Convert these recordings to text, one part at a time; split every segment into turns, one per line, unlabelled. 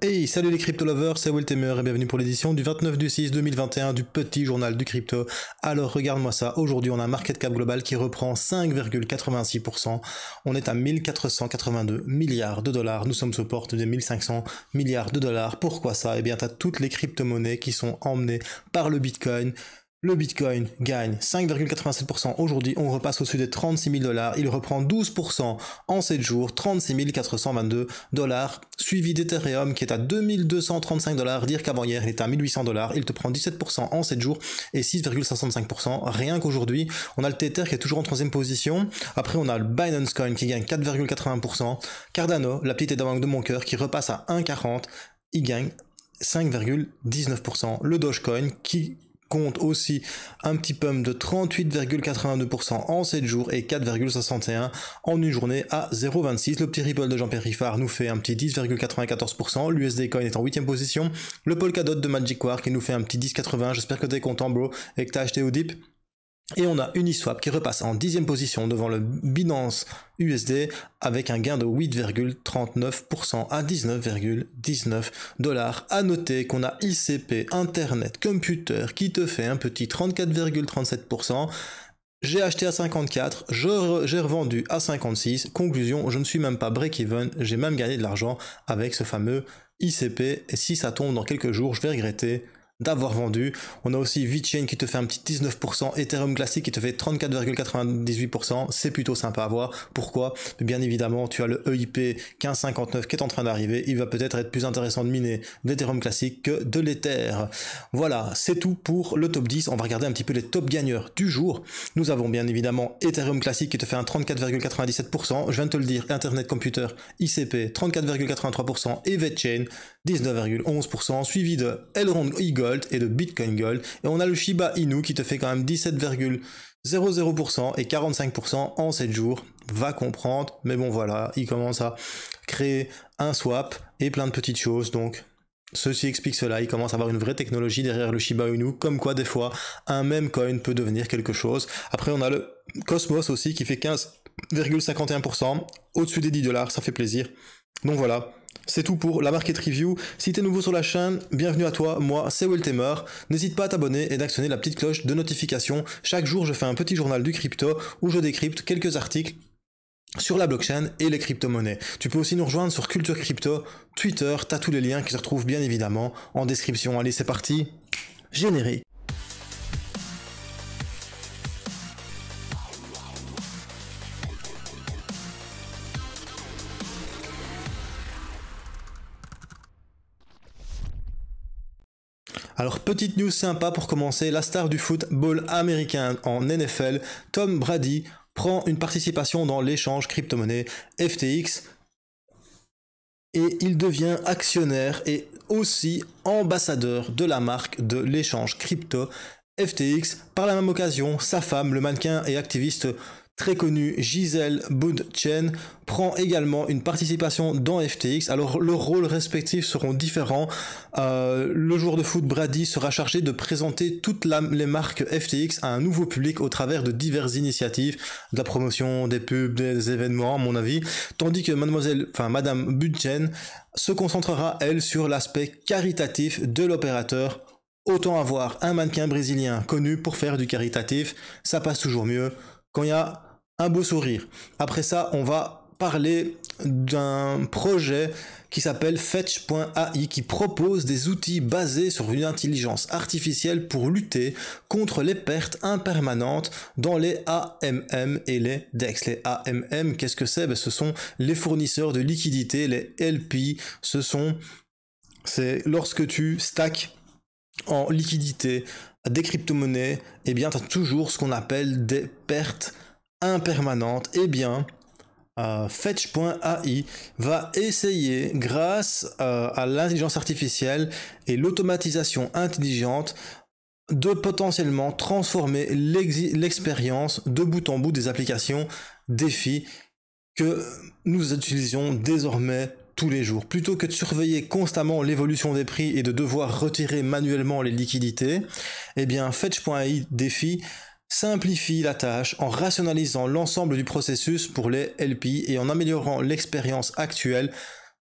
Hey, salut les crypto lovers, c'est Wiltemer et bienvenue pour l'édition du 29/6/2021 du petit journal du crypto. Alors regarde-moi ça, aujourd'hui on a un market cap global qui reprend 5,86%, on est à 1482 milliards de dollars, nous sommes aux portes des 1500 milliards de dollars. Pourquoi ça? Eh bien t'as toutes les crypto-monnaies qui sont emmenées par le Bitcoin. Le Bitcoin gagne 5,87%. Aujourd'hui, on repasse au-dessus des 36 000 dollars. Il reprend 12% en 7 jours, 36 422 dollars. Suivi d'Ethereum qui est à 2235 dollars. Dire qu'avant hier, il était à 1800 dollars. Il te prend 17% en 7 jours et 6,65%. Rien qu'aujourd'hui, on a le Tether qui est toujours en troisième position. Après, on a le Binance Coin qui gagne 4,80%. Cardano, la petite banque de mon cœur, qui repasse à 1,40. Il gagne 5,19%. Le Dogecoin qui compte aussi un petit pump de 38,82% en 7 jours et 4,61% en une journée à 0,26. Le petit Ripple de Jean-Pierre Riffard nous fait un petit 10,94%. L'USD Coin est en 8ème position. Le Polkadot de Magic War qui nous fait un petit 10,80. J'espère que t'es content, bro, et que t'as acheté au dip. Et on a Uniswap qui repasse en 10ème position devant le Binance USD avec un gain de 8,39% à 19,19 dollars. À noter qu'on a ICP Internet Computer qui te fait un petit 34,37%. J'ai acheté à 54, j'ai revendu à 56. Conclusion, je ne suis même pas break-even, j'ai même gagné de l'argent avec ce fameux ICP. Et si ça tombe dans quelques jours, je vais regretter d'avoir vendu. On a aussi VeChain qui te fait un petit 19%, Ethereum classique qui te fait 34,98%, c'est plutôt sympa à voir. Pourquoi? Bien évidemment, tu as le EIP 1559 qui est en train d'arriver, il va peut-être être plus intéressant de miner d'Ethereum classique que de l'Ether. Voilà, c'est tout pour le top 10, on va regarder un petit peu les top gagneurs du jour. Nous avons bien évidemment Ethereum classique qui te fait un 34,97%, je viens de te le dire, Internet Computer, ICP 34,83% et VeChain 19,11%, suivi de Elrond eGold et de Bitcoin Gold. Et on a le Shiba Inu qui te fait quand même 17,00% et 45% en 7 jours. Va comprendre, mais bon voilà, il commence à créer un swap et plein de petites choses, donc ceci explique cela, il commence à avoir une vraie technologie derrière le Shiba Inu, comme quoi des fois un même coin peut devenir quelque chose. Après on a le Cosmos aussi qui fait 15,51%, au-dessus des 10 dollars, ça fait plaisir. Donc voilà, c'est tout pour la market review. Si t'es nouveau sur la chaîne, bienvenue à toi, moi c'est Wiltemer. N'hésite pas à t'abonner et d'actionner la petite cloche de notification. Chaque jour je fais un petit journal du crypto où je décrypte quelques articles sur la blockchain et les crypto-monnaies. Tu peux aussi nous rejoindre sur Culture Crypto, Twitter, t'as tous les liens qui se retrouvent bien évidemment en description. Allez c'est parti, générique. Alors petite news sympa pour commencer, la star du football américain en NFL, Tom Brady, prend une participation dans l'échange crypto-monnaie FTX et il devient actionnaire et aussi ambassadeur de la marque de l'échange crypto FTX. Par la même occasion, sa femme, le mannequin et activiste très connu Gisele Bündchen, prend également une participation dans FTX. Alors leurs rôles respectifs seront différents. Le joueur de foot Brady sera chargé de présenter toutes les marques FTX à un nouveau public au travers de diverses initiatives, de la promotion, des pubs, des événements à mon avis, tandis que Madame Bündchen se concentrera elle sur l'aspect caritatif de l'opérateur. Autant avoir un mannequin brésilien connu pour faire du caritatif, ça passe toujours mieux quand il y a un beau sourire. Après ça, on va parler d'un projet qui s'appelle Fetch.ai qui propose des outils basés sur une intelligence artificielle pour lutter contre les pertes impermanentes dans les AMM et les DEX. Les AMM, qu'est-ce que c'est? Ce sont les fournisseurs de liquidités, les LP. C'est lorsque tu stacks en liquidité des crypto-monnaies, eh bien tu as toujours ce qu'on appelle des pertes impermanentes. Eh bien Fetch.ai va essayer, grâce à l'intelligence artificielle et l'automatisation intelligente, de potentiellement transformer l'expérience de bout en bout des applications DeFi que nous utilisions désormais tous les jours. Plutôt que de surveiller constamment l'évolution des prix et de devoir retirer manuellement les liquidités, eh bien Fetch.ai DeFi simplifie la tâche en rationalisant l'ensemble du processus pour les LP et en améliorant l'expérience actuelle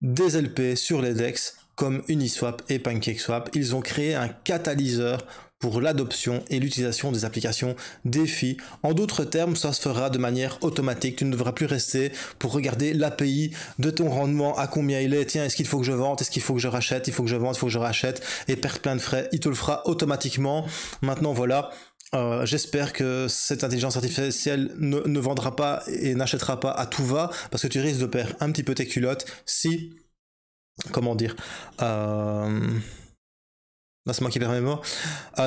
des LP sur les DEX comme Uniswap et PancakeSwap. Ils ont créé un catalyseur pour l'adoption et l'utilisation des applications DeFi. En d'autres termes, ça se fera de manière automatique. Tu ne devras plus rester pour regarder l'API de ton rendement, à combien il est. Tiens, est-ce qu'il faut que je vende? Est-ce qu'il faut que je rachète? Il faut que je vende, il faut que je rachète et perdre plein de frais. Il te le fera automatiquement. Maintenant, voilà. J'espère que cette intelligence artificielle ne vendra pas et n'achètera pas à tout va, parce que tu risques de perdre un petit peu tes culottes si... Comment dire Là, c'est moi qui perds mes mots.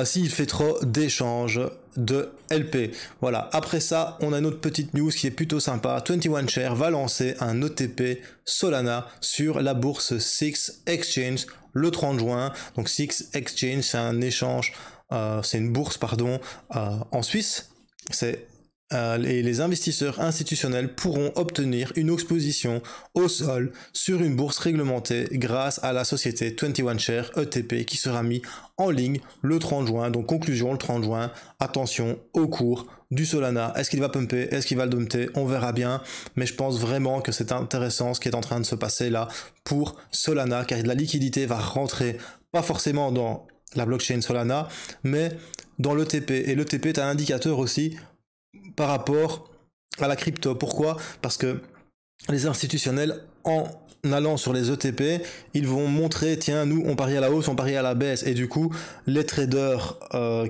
S'il fait trop d'échanges de LP. Voilà. Après ça, on a une autre petite news qui est plutôt sympa. 21Shares va lancer un ETP Solana sur la bourse SIX Exchange le 30 juin. Donc SIX Exchange, c'est un échange, c'est une bourse, pardon, en Suisse. Les investisseurs institutionnels pourront obtenir une exposition au sol sur une bourse réglementée grâce à la société 21Shares ETP qui sera mis en ligne le 30 juin. Donc conclusion, le 30 juin, attention au cours du Solana. Est-ce qu'il va pumper? Est-ce qu'il va le dumpter? On verra bien. Mais je pense vraiment que c'est intéressant ce qui est en train de se passer là pour Solana, car la liquidité va rentrer pas forcément dans la blockchain Solana, mais dans l'ETP. Et l'ETP est un indicateur aussi par rapport à la crypto. Pourquoi? Parce que les institutionnels, en allant sur les ETP, ils vont montrer, tiens, nous, on parie à la hausse, on parie à la baisse. Et du coup, les traders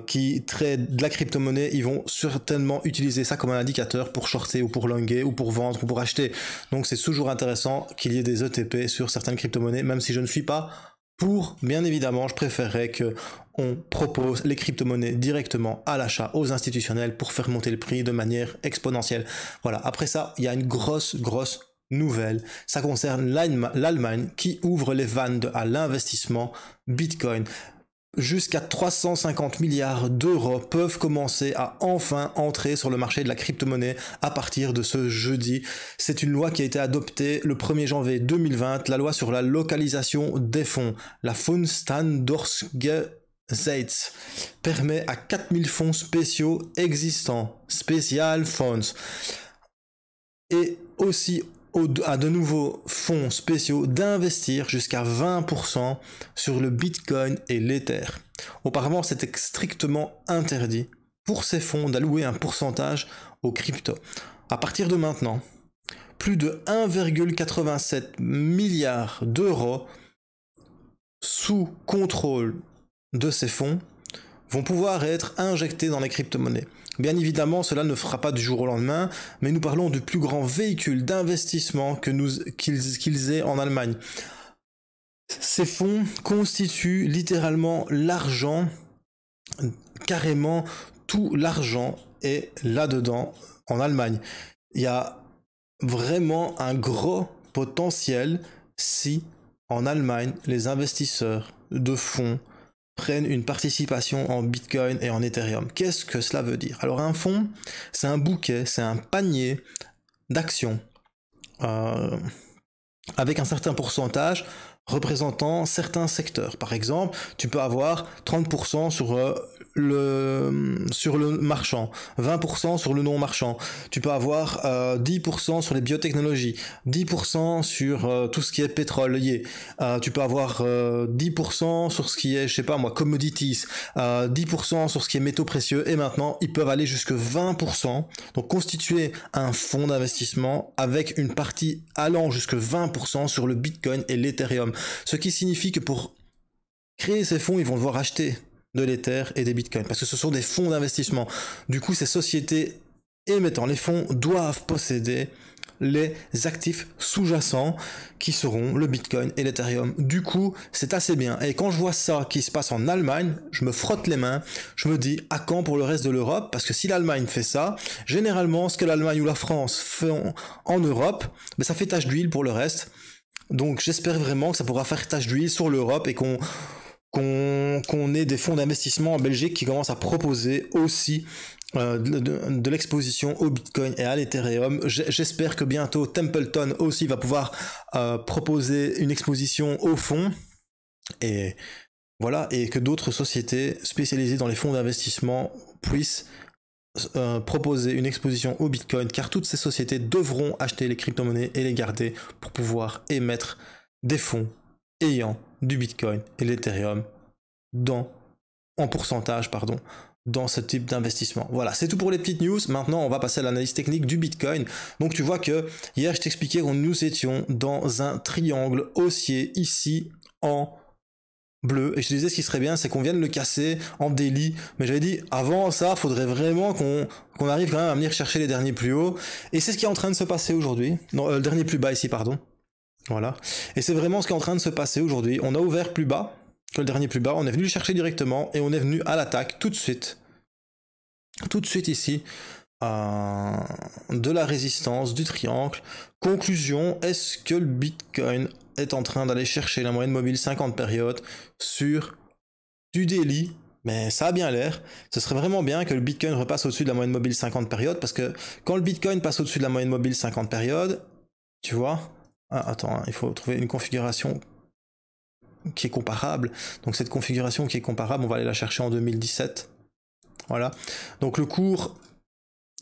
qui tradent de la crypto-monnaie, ils vont certainement utiliser ça comme un indicateur pour shorter ou pour longer ou pour vendre ou pour acheter. Donc, c'est toujours intéressant qu'il y ait des ETP sur certaines crypto-monnaies, même si je ne suis pas pour, bien évidemment, je préférerais qu'on propose les crypto-monnaies directement à l'achat aux institutionnels pour faire monter le prix de manière exponentielle. Voilà. Après ça, il y a une grosse nouvelle. Ça concerne l'Allemagne qui ouvre les vannes à l'investissement Bitcoin. Jusqu'à 350 milliards d'euros peuvent commencer à enfin entrer sur le marché de la crypto-monnaie à partir de ce jeudi. C'est une loi qui a été adoptée le 1er janvier 2020, la loi sur la localisation des fonds. La Fondsstandortgesetz permet à 4000 fonds spéciaux existants, Special Funds, et aussi à de nouveaux fonds spéciaux d'investir jusqu'à 20% sur le Bitcoin et l'Ether. Auparavant, c'était strictement interdit pour ces fonds d'allouer un pourcentage aux cryptos. À partir de maintenant, plus de 1,87 milliard d'euros sous contrôle de ces fonds vont pouvoir être injectés dans les crypto-monnaies. Bien évidemment, cela ne fera pas du jour au lendemain, mais nous parlons du plus grand véhicule d'investissement qu'ils aient en Allemagne. Ces fonds constituent littéralement l'argent, carrément tout l'argent est là-dedans en Allemagne. Il y a vraiment un gros potentiel si en Allemagne les investisseurs de fonds prennent une participation en Bitcoin et en Ethereum. Qu'est-ce que cela veut dire? Alors un fonds, c'est un bouquet, c'est un panier d'actions avec un certain pourcentage représentant certains secteurs. Par exemple, tu peux avoir 30% sur le marchand, 20% sur le non marchand. Tu peux avoir 10% sur les biotechnologies, 10% sur tout ce qui est pétrolier. Tu peux avoir 10% sur ce qui est, je sais pas moi, commodities, 10% sur ce qui est métaux précieux, et maintenant ils peuvent aller jusque 20%. Donc constituer un fonds d'investissement avec une partie allant jusque 20% sur le Bitcoin et l'Ethereum. Ce qui signifie que pour créer ces fonds, ils vont devoir acheter de l'Ether et des Bitcoins, parce que ce sont des fonds d'investissement. Du coup, ces sociétés émettant les fonds doivent posséder les actifs sous-jacents qui seront le Bitcoin et l'Ethereum. Du coup, c'est assez bien. Et quand je vois ça qui se passe en Allemagne, je me frotte les mains, je me dis à quand pour le reste de l'Europe? Parce que si l'Allemagne fait ça, généralement, ce que l'Allemagne ou la France font en Europe, ben, ça fait tache d'huile pour le reste. Donc j'espère vraiment que ça pourra faire tache d'huile sur l'Europe et qu'on ait des fonds d'investissement en Belgique qui commencent à proposer aussi de l'exposition au Bitcoin et à l'Ethereum. J'espère que bientôt Templeton aussi va pouvoir proposer une exposition au fonds, et voilà, et que d'autres sociétés spécialisées dans les fonds d'investissement puissent proposer une exposition au Bitcoin, car toutes ces sociétés devront acheter les crypto-monnaies et les garder pour pouvoir émettre des fonds ayant du Bitcoin et l'Ethereum en pourcentage, pardon, dans ce type d'investissement. Voilà, c'est tout pour les petites news. Maintenant, on va passer à l'analyse technique du Bitcoin. Donc, tu vois que hier, je t'expliquais que nous étions dans un triangle haussier ici en bleu. Et je te disais, ce qui serait bien, c'est qu'on vienne le casser en daily. Mais j'avais dit, avant ça, faudrait vraiment qu'on arrive quand même à venir chercher les derniers plus hauts. Et c'est ce qui est en train de se passer aujourd'hui. Non, le dernier plus bas ici, pardon. Voilà. Et c'est vraiment ce qui est en train de se passer aujourd'hui. On a ouvert plus bas que le dernier plus bas. On est venu le chercher directement et on est venu à l'attaque tout de suite. Tout de suite ici. De la résistance du triangle. Conclusion, est-ce que le Bitcoin est en train d'aller chercher la moyenne mobile 50 périodes sur du daily? Mais ça a bien l'air. Ce serait vraiment bien que le Bitcoin repasse au-dessus de la moyenne mobile 50 périodes, parce que quand le Bitcoin passe au-dessus de la moyenne mobile 50 périodes, tu vois, attends, il faut trouver une configuration qui est comparable. Donc cette configuration qui est comparable, on va aller la chercher en 2017. Voilà. Donc le cours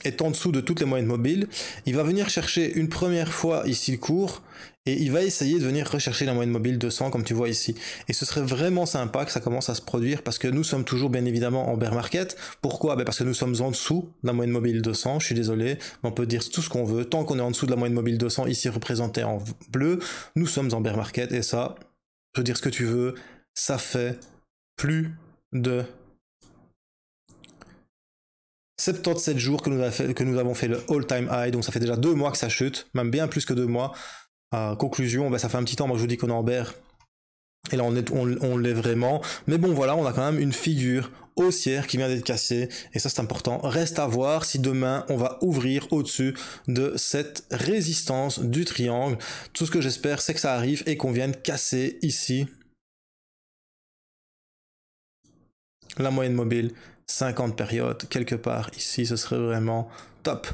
est en dessous de toutes les moyennes mobiles. Il va venir chercher une première fois ici le cours et il va essayer de venir rechercher la moyenne mobile 200 comme tu vois ici. Et ce serait vraiment sympa que ça commence à se produire parce que nous sommes toujours bien évidemment en bear market. Pourquoi? Parce que nous sommes en dessous de la moyenne mobile 200, je suis désolé, mais on peut dire tout ce qu'on veut. Tant qu'on est en dessous de la moyenne mobile 200 ici représentée en bleu, nous sommes en bear market et ça, je veux dire ce que tu veux, ça fait plus de 77 jours que nous avons fait le all-time high, donc ça fait déjà 2 mois que ça chute, même bien plus que 2 mois. Conclusion, ça fait un petit temps, moi je vous dis qu'on est en bear, et là on l'est vraiment. Mais bon voilà, on a quand même une figure haussière qui vient d'être cassée, et ça c'est important. Reste à voir si demain on va ouvrir au-dessus de cette résistance du triangle. Tout ce que j'espère c'est que ça arrive et qu'on vienne casser ici la moyenne mobile 50 périodes, quelque part ici, ce serait vraiment top.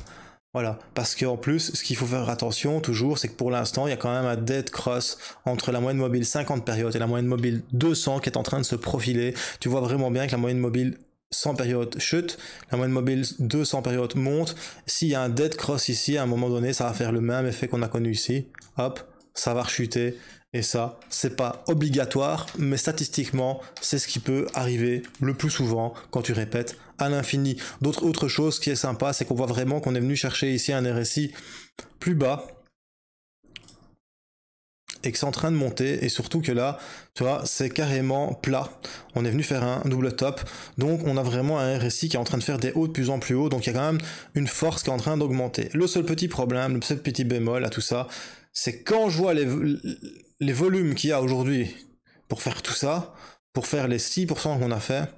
Voilà, parce qu'en plus, ce qu'il faut faire attention toujours, c'est que pour l'instant, il y a quand même un dead cross entre la moyenne mobile 50 périodes et la moyenne mobile 200 qui est en train de se profiler. Tu vois vraiment bien que la moyenne mobile 100 périodes chute, la moyenne mobile 200 périodes monte. S'il y a un dead cross ici, à un moment donné, ça va faire le même effet qu'on a connu ici. Hop, ça va rechuter. Et ça, c'est pas obligatoire, mais statistiquement, c'est ce qui peut arriver le plus souvent quand tu répètes à l'infini. Autre chose qui est sympa, c'est qu'on voit vraiment qu'on est venu chercher ici un RSI plus bas et que c'est en train de monter, et surtout que là, tu vois, c'est carrément plat. On est venu faire un double top, donc on a vraiment un RSI qui est en train de faire des hauts de plus en plus haut, donc il y a quand même une force qui est en train d'augmenter. Le seul petit problème, le seul petit bémol à tout ça, c'est quand je vois les volumes qu'il y a aujourd'hui pour faire tout ça, pour faire les 6% qu'on a fait,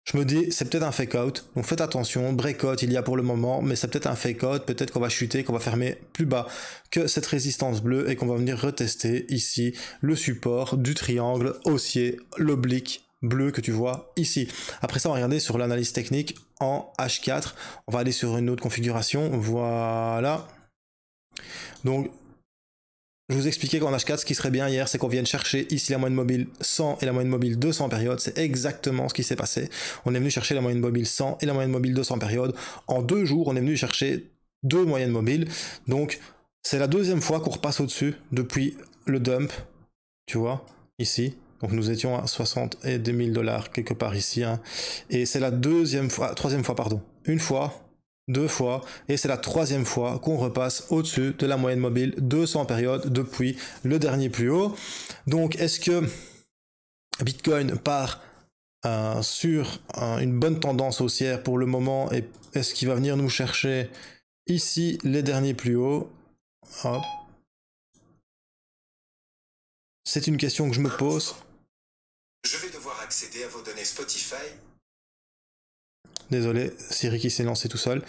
je me dis, c'est peut-être un fake-out, donc faites attention, breakout il y a pour le moment, mais c'est peut-être un fake-out, peut-être qu'on va chuter, qu'on va fermer plus bas que cette résistance bleue et qu'on va venir retester ici le support du triangle haussier, l'oblique bleu que tu vois ici. Après ça, on va regarder sur l'analyse technique en H4, on va aller sur une autre configuration, voilà. Donc, je vous expliquais qu'en H4, ce qui serait bien hier, c'est qu'on vienne chercher ici la moyenne mobile 100 et la moyenne mobile 200 périodes. C'est exactement ce qui s'est passé. On est venu chercher la moyenne mobile 100 et la moyenne mobile 200 périodes. En 2 jours, on est venu chercher 2 moyennes mobiles. Donc, c'est la deuxième fois qu'on repasse au-dessus depuis le dump. Tu vois, ici. Donc, nous étions à 62 000 $ quelque part ici. Hein. Et c'est la troisième fois, pardon. Une fois. 2 fois, et c'est la troisième fois qu'on repasse au-dessus de la moyenne mobile 200 périodes depuis le dernier plus haut. Donc est-ce que Bitcoin part sur une bonne tendance haussière pour le moment, et est-ce qu'il va venir nous chercher ici les derniers plus hauts? Hop. C'est une question que je me pose.
Je vais devoir accéder à vos données Spotify.
Désolé, Siri qui s'est lancé tout seul.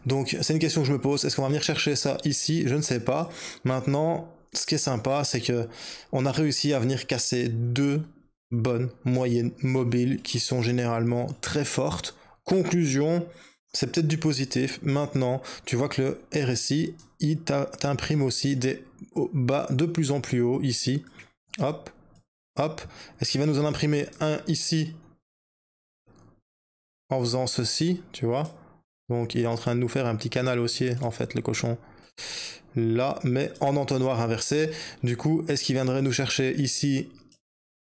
Donc, c'est une question que je me pose. Est-ce qu'on va venir chercher ça ici? Je ne sais pas. Maintenant, ce qui est sympa, c'est que on a réussi à venir casser 2 bonnes moyennes mobiles qui sont généralement très fortes. Conclusion, c'est peut-être du positif. Maintenant, tu vois que le RSI, il t'imprime aussi des bas de plus en plus haut ici. Hop, hop. Est-ce qu'il va nous en imprimer un ici? En faisant ceci, tu vois. Donc il est en train de nous faire un petit canal haussier, en fait, le cochon. Là, mais en entonnoir inversé. Du coup, est-ce qu'il viendrait nous chercher ici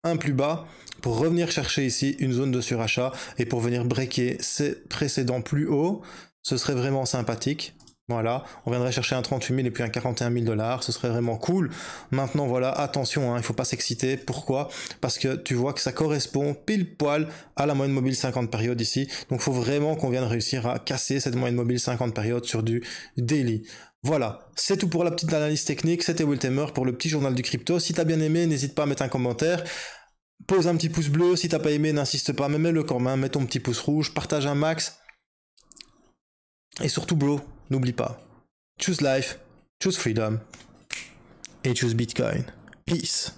un plus bas pour revenir chercher ici une zone de surachat et pour venir breaker ces précédents plus hauts. Ce serait vraiment sympathique. Voilà, on viendrait chercher un 38 000 et puis un 41 000 $, ce serait vraiment cool. Maintenant voilà, attention, hein, il ne faut pas s'exciter. Pourquoi? Parce que tu vois que ça correspond pile poil à la moyenne mobile 50 périodes ici. Donc il faut vraiment qu'on vienne réussir à casser cette moyenne mobile 50 périodes sur du daily. Voilà, c'est tout pour la petite analyse technique. C'était Wiltemer pour le petit journal du crypto. Si t'as bien aimé, n'hésite pas à mettre un commentaire. Pose un petit pouce bleu. Si t'as pas aimé, n'insiste pas, mais mets-le quand même. Mets ton petit pouce rouge. Partage un max. Et surtout, bro, n'oublie pas. Choose life, choose freedom. Et choose Bitcoin. Peace.